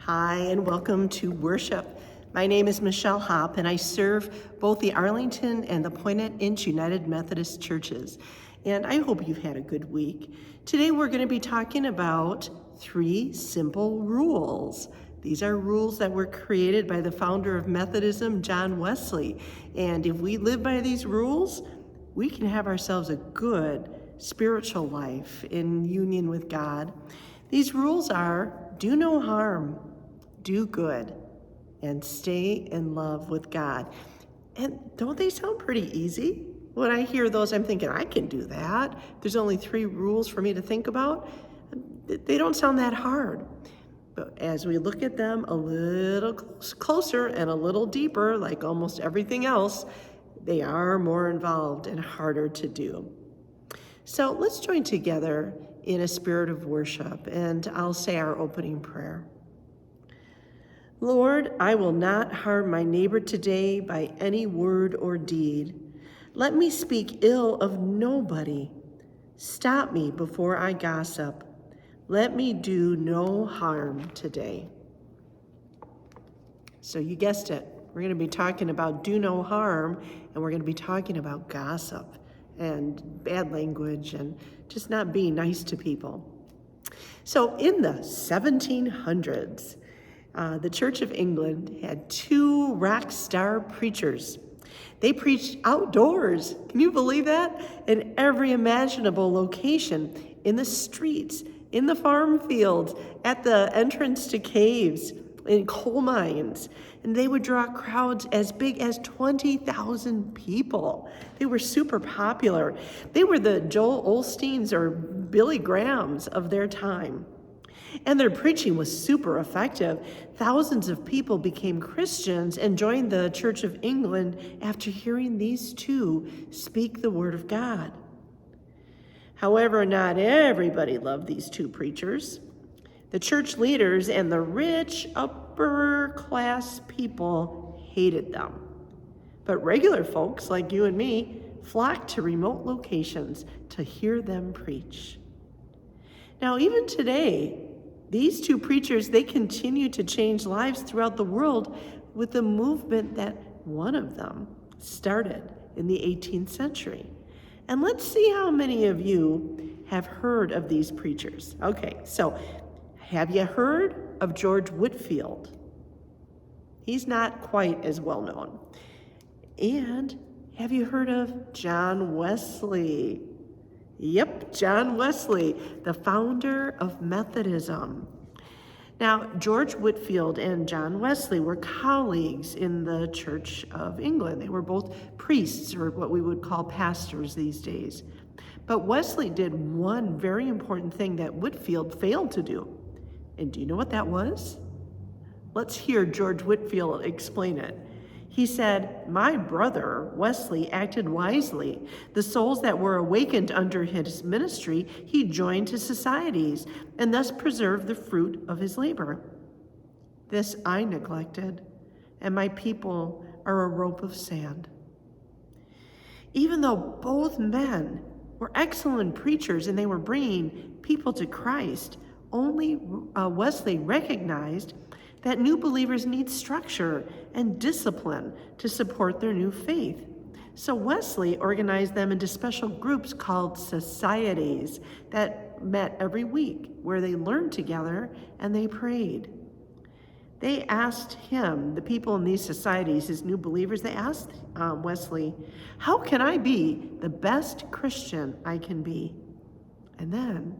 Hi, and welcome to worship. My name is Michelle Hopp, and I serve both the Arlington and the Poinet Inch United Methodist Churches. And I hope you've had a good week. Today we're going to be talking about 3 simple rules. These are rules that were created by the founder of Methodism, John Wesley. And if we live by these rules, we can have ourselves a good spiritual life in union with God. These rules are: do no harm, do good, and stay in love with God. And don't they sound pretty easy? When I hear those, I'm thinking, I can do that. There's only 3 rules for me to think about. They don't sound that hard. But as we look at them a little closer and a little deeper, like almost everything else, they are more involved and harder to do. So let's join together in a spirit of worship, and I'll say our opening prayer. Lord, I will not harm my neighbor today by any word or deed. Let me speak ill of nobody. Stop me before I gossip. Let me do no harm today. So you guessed it. We're going to be talking about do no harm, and we're going to be talking about gossip and bad language and just not being nice to people. So in the 1700s, the Church of England had 2 rock star preachers. They preached outdoors. Can you believe that? In every imaginable location, in the streets, in the farm fields, at the entrance to caves, in coal mines. And they would draw crowds as big as 20,000 people. They were super popular. They were the Joel Osteens or Billy Grahams of their time. And their preaching was super effective. Thousands of people became Christians and joined the Church of England after hearing these 2 speak the word of God. However, not everybody loved these 2 preachers. The church leaders and the rich upper class people hated them. But regular folks like you and me flocked to remote locations to hear them preach. Now, even today, these 2 preachers, they continue to change lives throughout the world with the movement that one of them started in the 18th century. And let's see how many of you have heard of these preachers. Okay, so have you heard of George Whitfield? He's not quite as well known. And have you heard of John Wesley? Yep, John Wesley, the founder of Methodism. Now, George Whitfield and John Wesley were colleagues in the Church of England. They were both priests, or what we would call pastors these days. But Wesley did one very important thing that Whitfield failed to do. And do you know what that was? Let's hear George Whitfield explain it. He said, "My brother, Wesley, acted wisely. The souls that were awakened under his ministry, he joined to societies and thus preserved the fruit of his labor. This I neglected, and my people are a rope of sand." Even though both men were excellent preachers and they were bringing people to Christ, only Wesley recognized that new believers need structure and discipline to support their new faith. So Wesley organized them into special groups called societies that met every week, where they learned together and they prayed. They asked him, the people in these societies, his new believers, they asked Wesley, "How can I be the best Christian I can be?" And then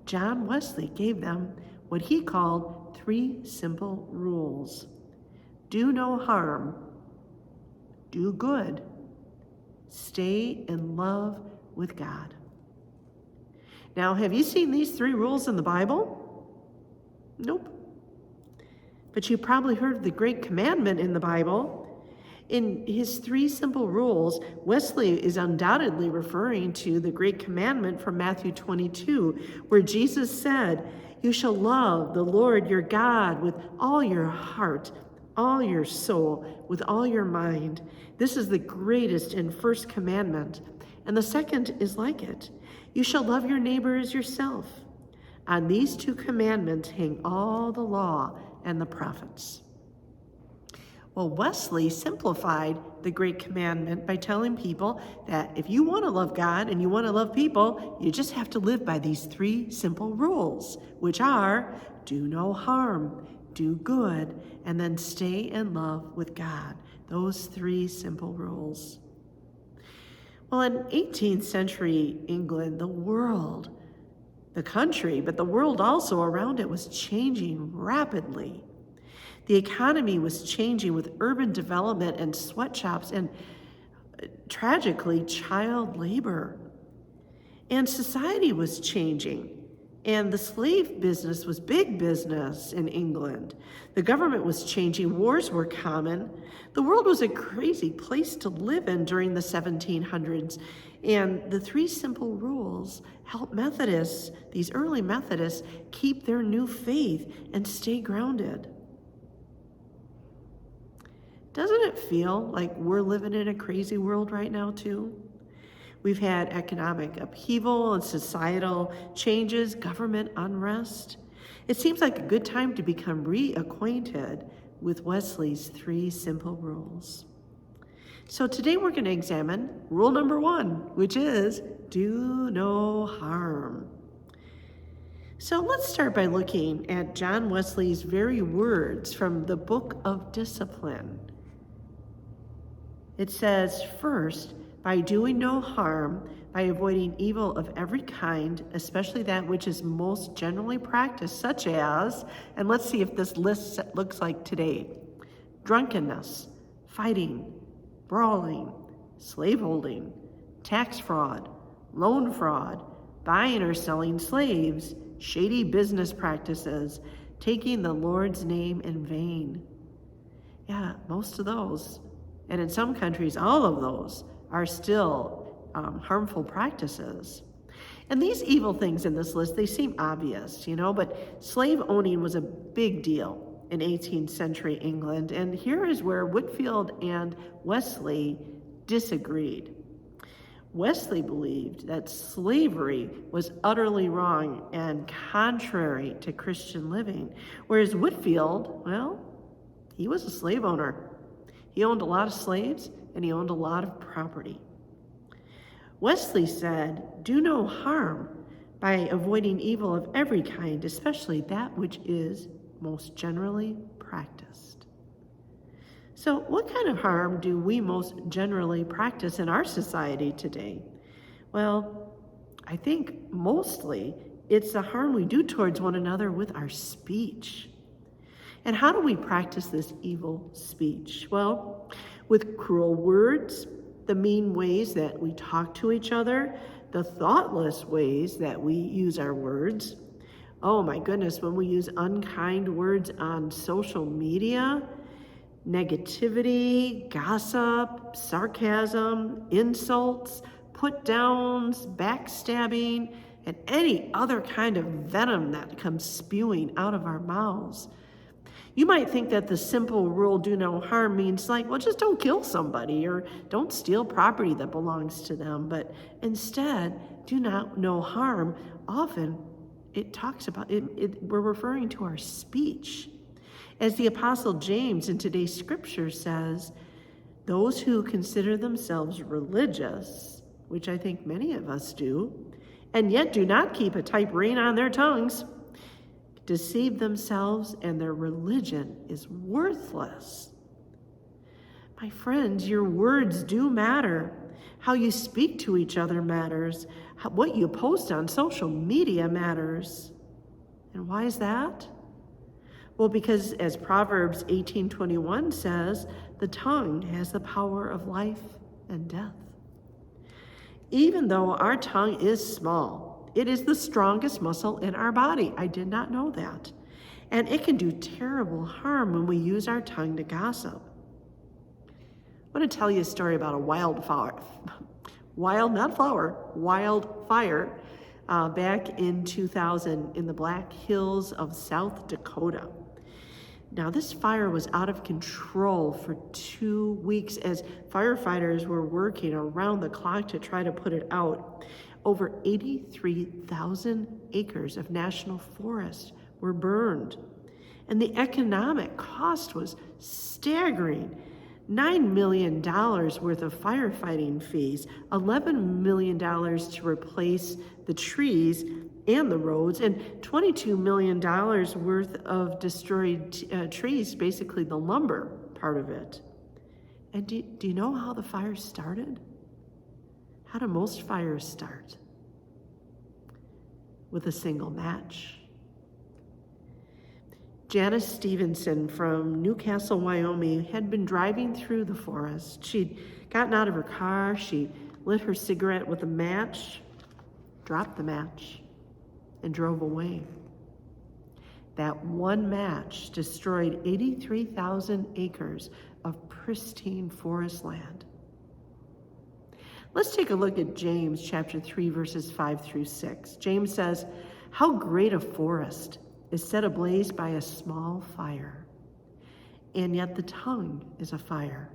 John Wesley gave them what he called 3 simple rules. Do no harm, do good, stay in love with God. Now, have you seen these 3 rules in the Bible? Nope. But you probably heard of the great commandment in the Bible. In his 3 simple rules, Wesley is undoubtedly referring to the great commandment from Matthew 22, where Jesus said, "You shall love the Lord your God with all your heart, all your soul, with all your mind." This is the greatest and first commandment. And the second is like it. You shall love your neighbor as yourself. On these 2 commandments hang all the law and the prophets. Well, Wesley simplified the Great Commandment by telling people that if you want to love God and you want to love people, you just have to live by these 3 simple rules, which are do no harm, do good, and then stay in love with God. Those 3 simple rules. Well, in 18th century England, the world, the country, but the world also around it was changing rapidly. The economy was changing with urban development and sweatshops and, tragically, child labor. And society was changing. And the slave business was big business in England. The government was changing. Wars were common. The world was a crazy place to live in during the 1700s. And the 3 simple rules helped Methodists, these early Methodists, keep their new faith and stay grounded. Doesn't it feel like we're living in a crazy world right now, too? We've had economic upheaval and societal changes, government unrest. It seems like a good time to become reacquainted with Wesley's 3 simple rules. So today we're going to examine rule number 1, which is do no harm. So let's start by looking at John Wesley's very words from the Book of Discipline. It says, first, by doing no harm, by avoiding evil of every kind, especially that which is most generally practiced, such as, and let's see if this list looks like today, drunkenness, fighting, brawling, slaveholding, tax fraud, loan fraud, buying or selling slaves, shady business practices, taking the Lord's name in vain. Yeah, most of those. And in some countries, all of those are still harmful practices. And these evil things in this list, they seem obvious, but slave owning was a big deal in 18th century England. And here is where Whitfield and Wesley disagreed. Wesley believed that slavery was utterly wrong and contrary to Christian living, whereas Whitfield, well, he was a slave owner. He owned a lot of slaves, and he owned a lot of property. Wesley said, do no harm by avoiding evil of every kind, especially that which is most generally practiced. So what kind of harm do we most generally practice in our society today? Well, I think mostly it's the harm we do towards one another with our speech. And how do we practice this evil speech? Well, with cruel words, the mean ways that we talk to each other, the thoughtless ways that we use our words. Oh my goodness, when we use unkind words on social media, negativity, gossip, sarcasm, insults, put-downs, backstabbing, and any other kind of venom that comes spewing out of our mouths. You might think that the simple rule, do no harm, means just don't kill somebody or don't steal property that belongs to them. But instead, do no harm. Often it talks about, we're referring to our speech. As the Apostle James in today's scripture says, those who consider themselves religious, which I think many of us do, and yet do not keep a tight rein on their tongues, deceive themselves, and their religion is worthless. My friends, your words do matter. How you speak to each other matters. What you post on social media matters. And why is that? Well, because as Proverbs 18:21 says, the tongue has the power of life and death. Even though our tongue is small, it is the strongest muscle in our body. I did not know that. And it can do terrible harm when we use our tongue to gossip. I want to tell you a story about a wildfire back in 2000 in the Black Hills of South Dakota. Now, this fire was out of control for 2 weeks as firefighters were working around the clock to try to put it out. Over 83,000 acres of national forest were burned. And the economic cost was staggering. $9 million worth of firefighting fees, $11 million to replace the trees and the roads, and $22 million worth of destroyed trees, basically the lumber part of it. And do you know how the fire started? How do most fires start? With a single match. Janice Stevenson from Newcastle, Wyoming, had been driving through the forest. She'd gotten out of her car, she lit her cigarette with a match, dropped the match, and drove away. That one match destroyed 83,000 acres of pristine forest land. Let's take a look at James chapter 3, verses 5 through 6. James says, "How great a forest is set ablaze by a small fire, and yet the tongue is a fire.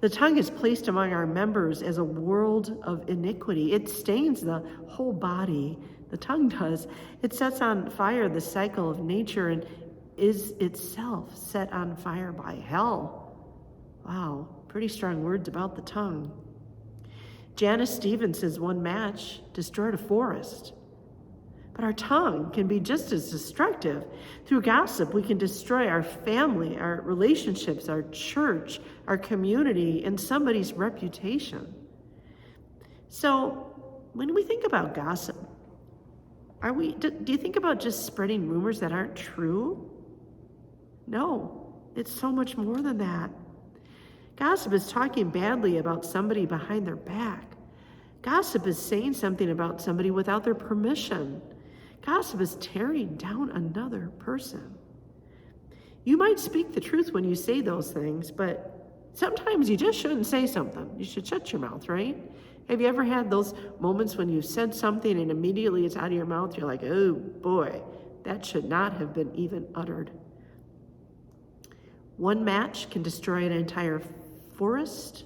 The tongue is placed among our members as a world of iniquity. It stains the whole body. The tongue does. It sets on fire the cycle of nature and is itself set on fire by hell." Wow, pretty strong words about the tongue. Janice Stevenson's one match destroyed a forest. But our tongue can be just as destructive. Through gossip, we can destroy our family, our relationships, our church, our community, and somebody's reputation. So, when we think about gossip, do you think about just spreading rumors that aren't true? No, it's so much more than that. Gossip is talking badly about somebody behind their back. Gossip is saying something about somebody without their permission. Gossip is tearing down another person. You might speak the truth when you say those things, but sometimes you just shouldn't say something. You should shut your mouth, right? Have you ever had those moments when you said something and immediately it's out of your mouth? You're like, oh boy, that should not have been even uttered. One match can destroy an entire forest.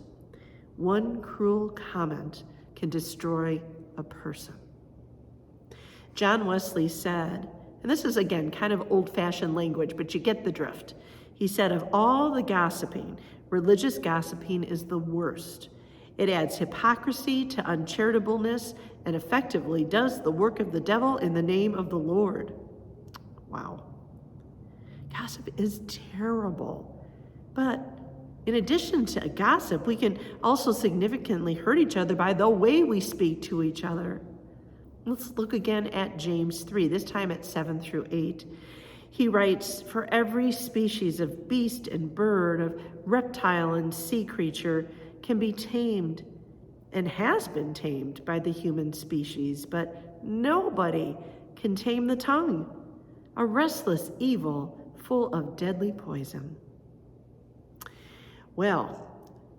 One cruel comment can destroy a person. John Wesley said, and this is again kind of old-fashioned language, but you get the drift. He said, of all the gossiping, religious gossiping is the worst. It adds hypocrisy to uncharitableness and effectively does the work of the devil in the name of the Lord. Wow. Gossip is terrible. But in addition to gossip, we can also significantly hurt each other by the way we speak to each other. Let's look again at James 3, this time at 7 through 8. He writes, "For every species of beast and bird, of reptile and sea creature can be tamed and has been tamed by the human species, but nobody can tame the tongue, a restless evil full of deadly poison." Well,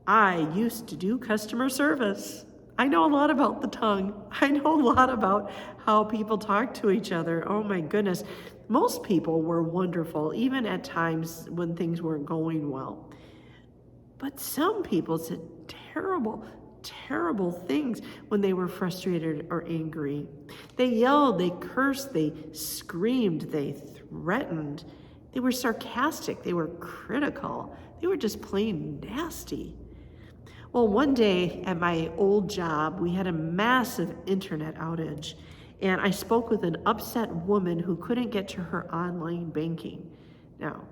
I used to do customer service. I know a lot about the tongue. I know a lot about how people talk to each other. Oh my goodness. Most people were wonderful, even at times when things weren't going well. But some people said terrible, terrible things when they were frustrated or angry. They yelled, they cursed, they screamed, they threatened. They were sarcastic, they were critical. They were just plain nasty. Well, one day at my old job, we had a massive internet outage, and I spoke with an upset woman who couldn't get to her online banking. Now,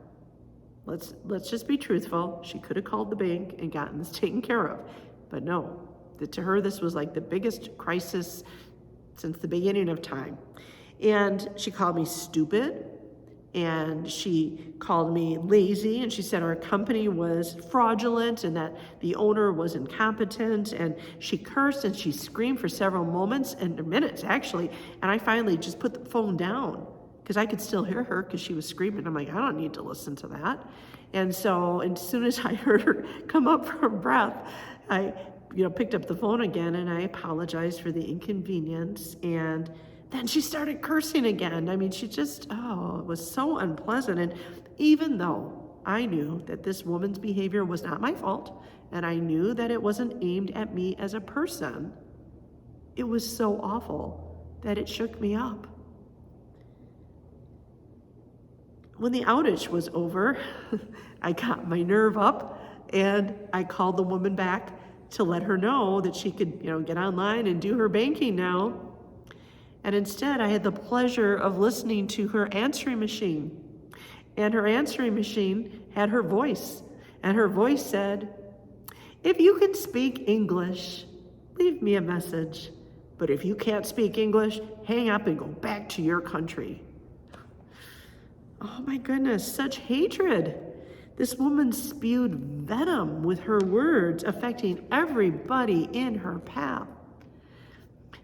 let's just be truthful. She could have called the bank and gotten this taken care of, but no. To her, this was like the biggest crisis since the beginning of time. And she called me stupid, and she called me lazy, and she said our company was fraudulent and that the owner was incompetent, and she cursed and she screamed for several minutes actually, and I finally just put the phone down because I could still hear her because she was screaming. I'm like, I don't need to listen to that. And so as soon as I heard her come up from breath, I picked up the phone again and I apologized for the inconvenience, and then she started cursing again. I mean, it was so unpleasant. And even though I knew that this woman's behavior was not my fault, and I knew that it wasn't aimed at me as a person, it was so awful that it shook me up. When the outage was over, I got my nerve up and I called the woman back to let her know that she could, get online and do her banking now. And instead, I had the pleasure of listening to her answering machine. And her answering machine had her voice. And her voice said, "If you can speak English, leave me a message. But if you can't speak English, hang up and go back to your country." Oh my goodness, such hatred. This woman spewed venom with her words, affecting everybody in her path.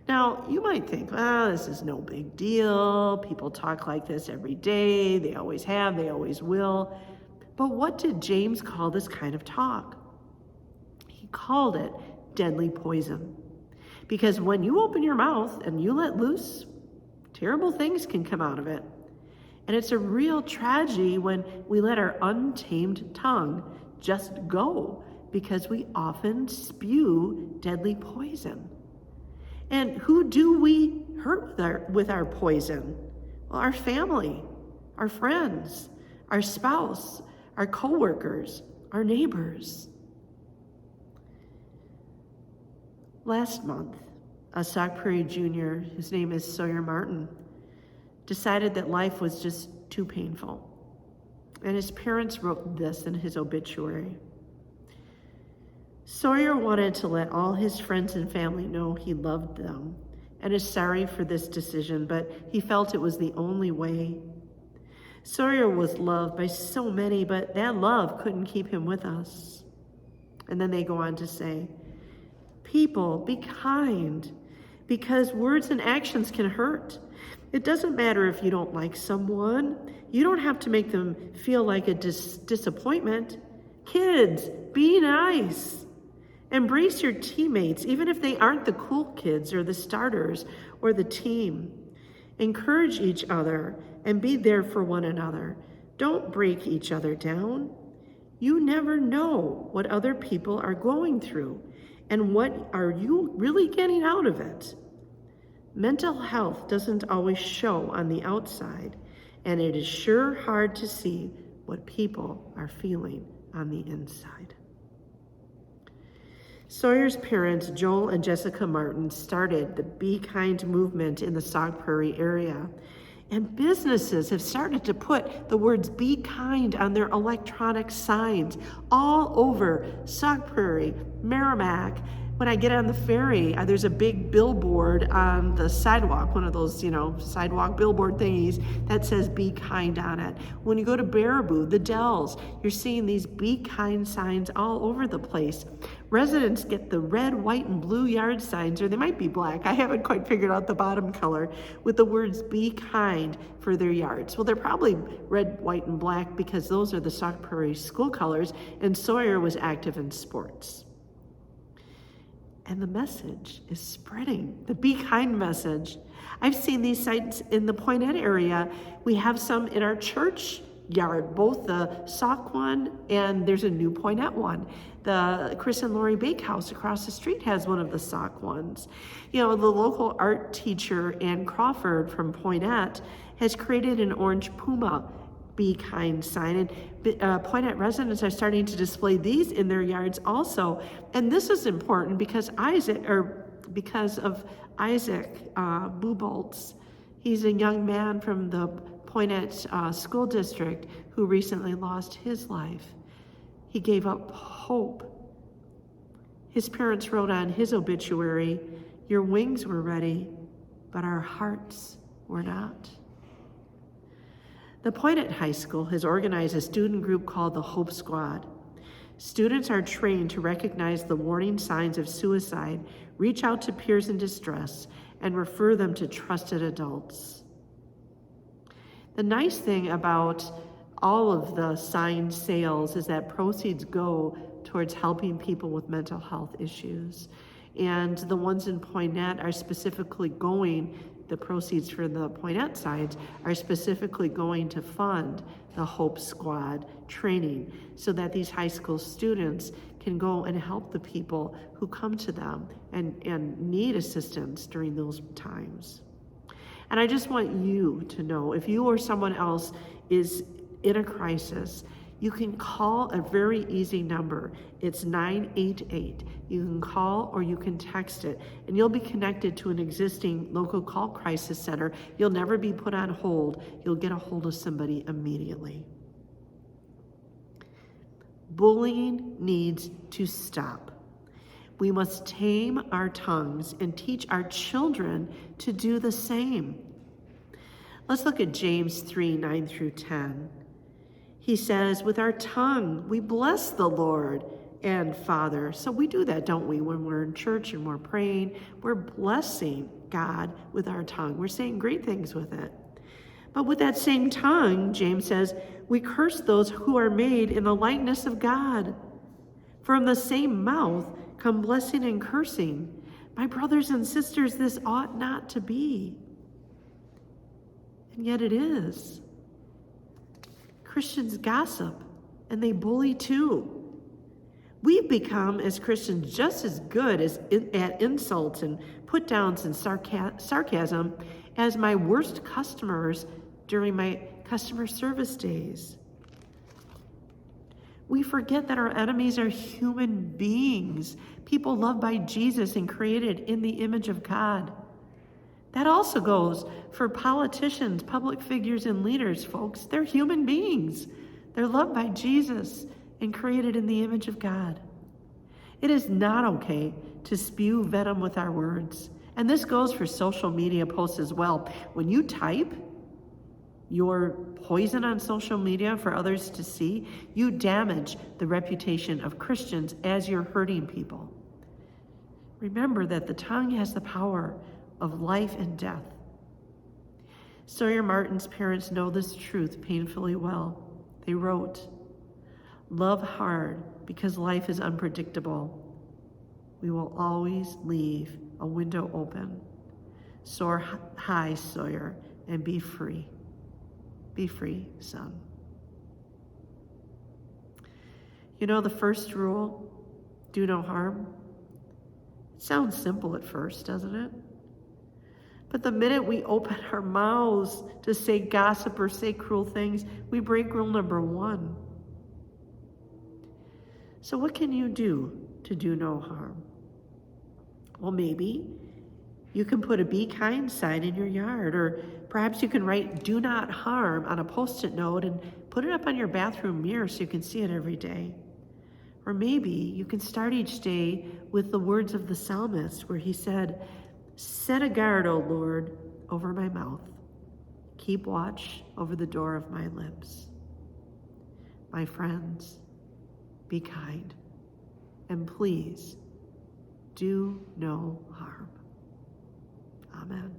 Now, you might think, this is no big deal. People talk like this every day. They always have, they always will. But what did James call this kind of talk? He called it deadly poison. Because when you open your mouth and you let loose, terrible things can come out of it. And it's a real tragedy when we let our untamed tongue just go, because we often spew deadly poison. And who do we hurt with our poison? Well, our family, our friends, our spouse, our coworkers, our neighbors. Last month, a Sauk Prairie junior, his name is Sawyer Martin, decided that life was just too painful. And his parents wrote this in his obituary. Sawyer wanted to let all his friends and family know he loved them and is sorry for this decision, but he felt it was the only way. Sawyer was loved by so many, but that love couldn't keep him with us. And then they go on to say, "People, be kind, because words and actions can hurt. It doesn't matter if you don't like someone. You don't have to make them feel like a disappointment. Kids, be nice. Embrace your teammates, even if they aren't the cool kids or the starters or the team. Encourage each other and be there for one another. Don't break each other down. You never know what other people are going through and what are you really getting out of it. Mental health doesn't always show on the outside, and it is sure hard to see what people are feeling on the inside." Sawyer's parents, Joel and Jessica Martin, started the Be Kind movement in the Sauk Prairie area. And businesses have started to put the words "Be Kind" on their electronic signs all over Sauk Prairie, Merrimack. When I get on the ferry, there's a big billboard on the sidewalk, one of those, sidewalk billboard thingies that says "Be Kind" on it. When you go to Baraboo, the Dells, you're seeing these "Be Kind" signs all over the place. Residents get the red, white, and blue yard signs, or they might be black. I haven't quite figured out the bottom color, with the words "Be Kind" for their yards. Well, they're probably red, white, and black because those are the Sauk Prairie school colors, and Sawyer was active in sports. And the message is spreading, the Be Kind message. I've seen these signs in the Poinette area. We have some in our church yard, both the Sauk one and there's a new Poinette one. The Chris and Lori Bakehouse across the street has one of the Sauk ones. The local art teacher, Ann Crawford from Poinette, has created an orange puma Be Kind sign, and Poinette residents are starting to display these in their yards also. And this is important because of Isaac Buboltz. He's a young man from the Poinette school district who recently lost his life. He gave up hope. His parents wrote on his obituary, "Your wings were ready, but our hearts were not." The Poinette High School has organized a student group called the Hope Squad. Students are trained to recognize the warning signs of suicide, reach out to peers in distress, and refer them to trusted adults. The nice thing about all of the sign sales is that proceeds go towards helping people with mental health issues. And the ones in Poinette are specifically the proceeds for the Poinette signs are specifically going to fund the Hope Squad training so that these high school students can go and help the people who come to them and need assistance during those times. And I just want you to know, if you or someone else is in a crisis, you can call a very easy number. It's 988. You can call or you can text it, and you'll be connected to an existing local call crisis center. You'll never be put on hold. You'll get a hold of somebody immediately. Bullying needs to stop. We must tame our tongues and teach our children to do the same. Let's look at James 3, 9 through 10. He says, with our tongue, we bless the Lord and Father. So we do that, don't we? When we're in church and we're praying, we're blessing God with our tongue. We're saying great things with it. But with that same tongue, James says, we curse those who are made in the likeness of God. From the same mouth come blessing and cursing. My brothers and sisters, this ought not to be. And yet it is. Christians gossip, and they bully too. We've become, as Christians, just as good at insults and put-downs and sarcasm as my worst customers during my customer service days. We forget that our enemies are human beings, people loved by Jesus and created in the image of God. That also goes for politicians, public figures, and leaders, folks. They're human beings. They're loved by Jesus and created in the image of God. It is not okay to spew venom with our words. And this goes for social media posts as well. When you type your poison on social media for others to see, you damage the reputation of Christians as you're hurting people. Remember that the tongue has the power of life and death. Sawyer Martin's parents know this truth painfully well. They wrote, love hard because life is unpredictable. We will always leave a window open. Soar high, Sawyer, and be free. Be free, son. You know the first rule, do no harm? It sounds simple at first, doesn't it? But the minute we open our mouths to say gossip or say cruel things, we break rule number 1. So what can you do to do no harm? Well, maybe you can put a be kind sign in your yard, or perhaps you can write do not harm on a post-it note and put it up on your bathroom mirror so you can see it every day. Or maybe you can start each day with the words of the psalmist where he said, set a guard, O Lord, over my mouth. Keep watch over the door of my lips. My friends, be kind, and please do no harm. Amen.